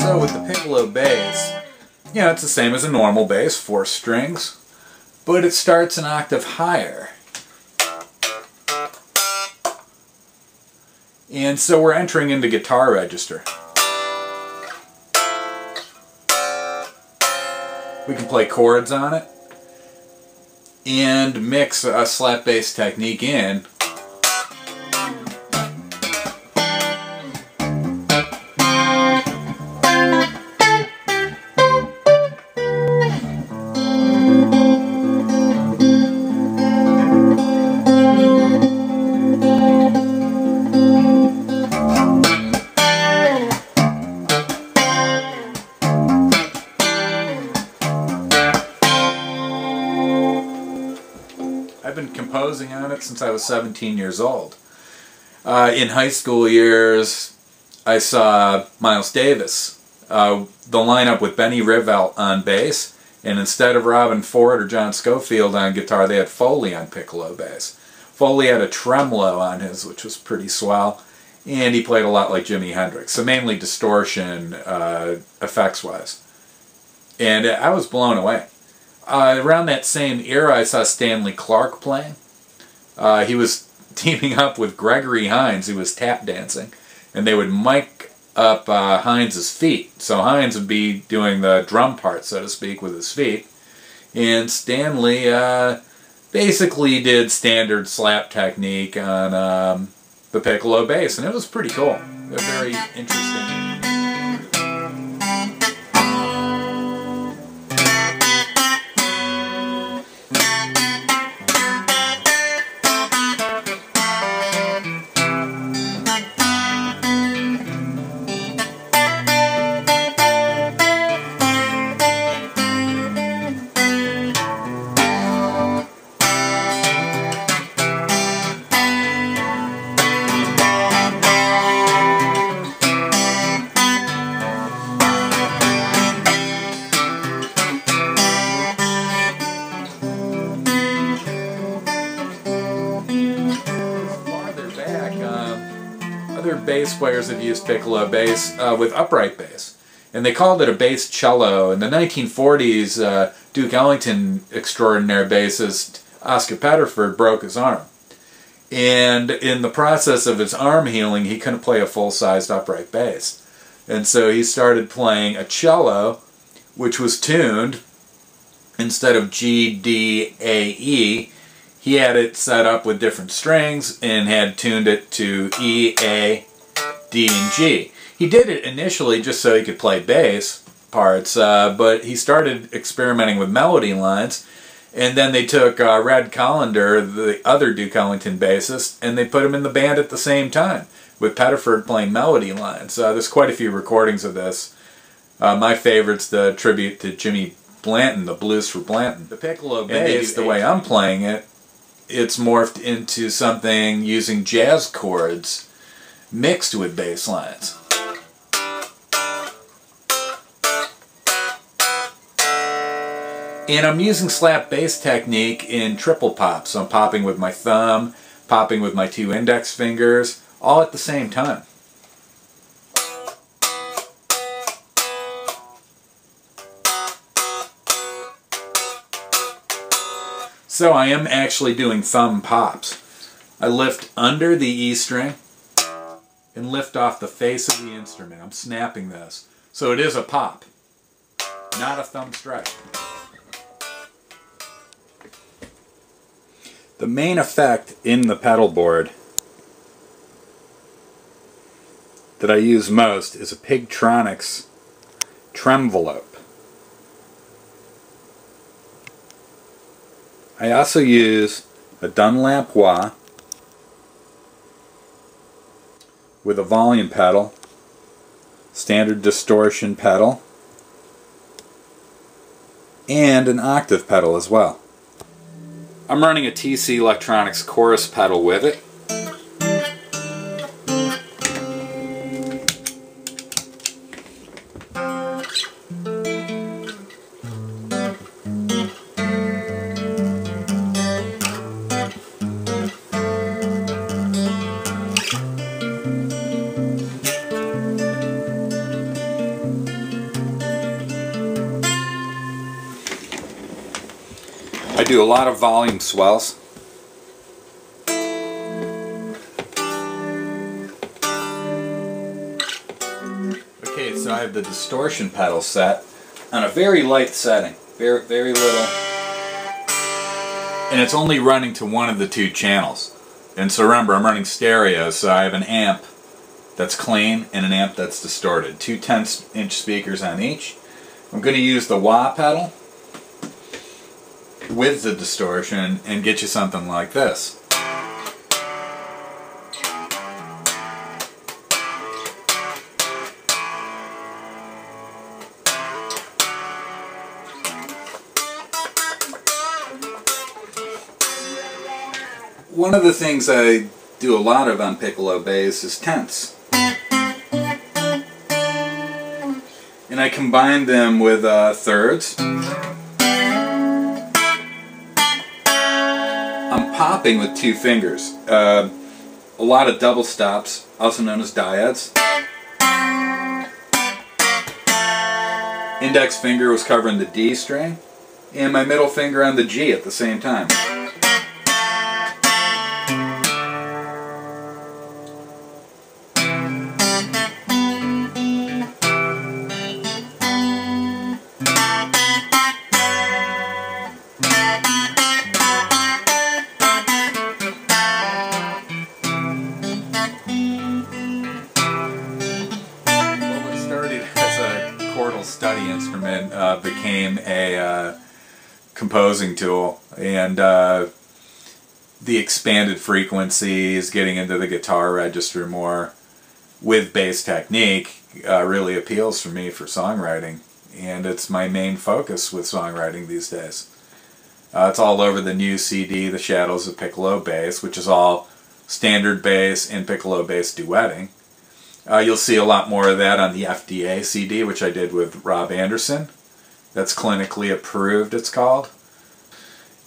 So with the Piccolo Bass, you know, it's the same as a normal bass, 4 strings, but it starts an octave higher. And so we're entering into guitar register. We can play chords on it and mix a slap bass technique in. I've been composing on it since I was 17 years old. In high school years, I saw Miles Davis, the lineup with Benny Rivell on bass, and instead of Robin Ford or John Scofield on guitar, they had Foley on piccolo bass. Foley had a tremolo on his, which was pretty swell, and he played a lot like Jimi Hendrix, so mainly distortion effects-wise. And I was blown away. Around that same era, I saw Stanley Clarke playing. He was teaming up with Gregory Hines, who was tap dancing, and they would mic up Hines' feet. So Hines would be doing the drum part, so to speak, with his feet. And Stanley basically did standard slap technique on the piccolo bass, and it was pretty cool. Very interesting. Other bass players have used piccolo bass with upright bass, and they called it a bass cello. In the 1940s, Duke Ellington extraordinary bassist Oscar Pettiford broke his arm, and in the process of his arm healing, he couldn't play a full-sized upright bass, and so he started playing a cello, which was tuned instead of G, D, A, E. He had it set up with different strings and had tuned it to E, A, D, and G. He did it initially just so he could play bass parts, but he started experimenting with melody lines, and then they took Red Callender, the other Duke Ellington bassist, and they put him in the band at the same time, with Pettiford playing melody lines. There's quite a few recordings of this. My favorite's the tribute to Jimmy Blanton, the Blues for Blanton. The piccolo bass, the way I'm playing it, it's morphed into something using jazz chords mixed with bass lines. And I'm using slap bass technique in triple pop, so I'm popping with my thumb, popping with my 2 index fingers, all at the same time. So I am actually doing thumb pops. I lift under the E string and lift off the face of the instrument. I'm snapping this. So it is a pop, not a thumb strike. The main effect in the pedal board that I use most is a Pigtronics tremvelope. I also use a Dunlap wah with a volume pedal, standard distortion pedal, and an octave pedal as well. I'm running a TC Electronics chorus pedal with it. I do a lot of volume swells. Okay, so I have the distortion pedal set on a very light setting, very little, and it's only running to one of the two channels. And so remember, I'm running stereo, so I have an amp that's clean and an amp that's distorted. Two 10-inch speakers on each. I'm going to use the wah pedal with the distortion and get you something like this. One of the things I do a lot of on piccolo bass is tenths. And I combine them with thirds. I'm popping with two fingers. A lot of double stops, also known as dyads. Index finger was covering the D string, and my middle finger on the G at the same time. Study instrument became a composing tool, and the expanded frequencies, getting into the guitar register more with bass technique really appeals for me for songwriting, and it's my main focus with songwriting these days. It's all over the new CD, The Shadows of Piccolo Bass, which is all standard bass and piccolo bass duetting. You'll see a lot more of that on the FDA CD, which I did with Rob Anderson. That's clinically approved, it's called.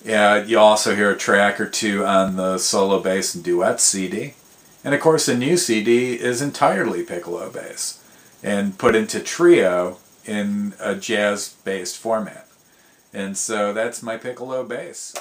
You'll also hear a track or two on the Solo Bass and Duets CD. And of course the new CD is entirely piccolo bass and put into trio in a jazz-based format. And so that's my piccolo bass.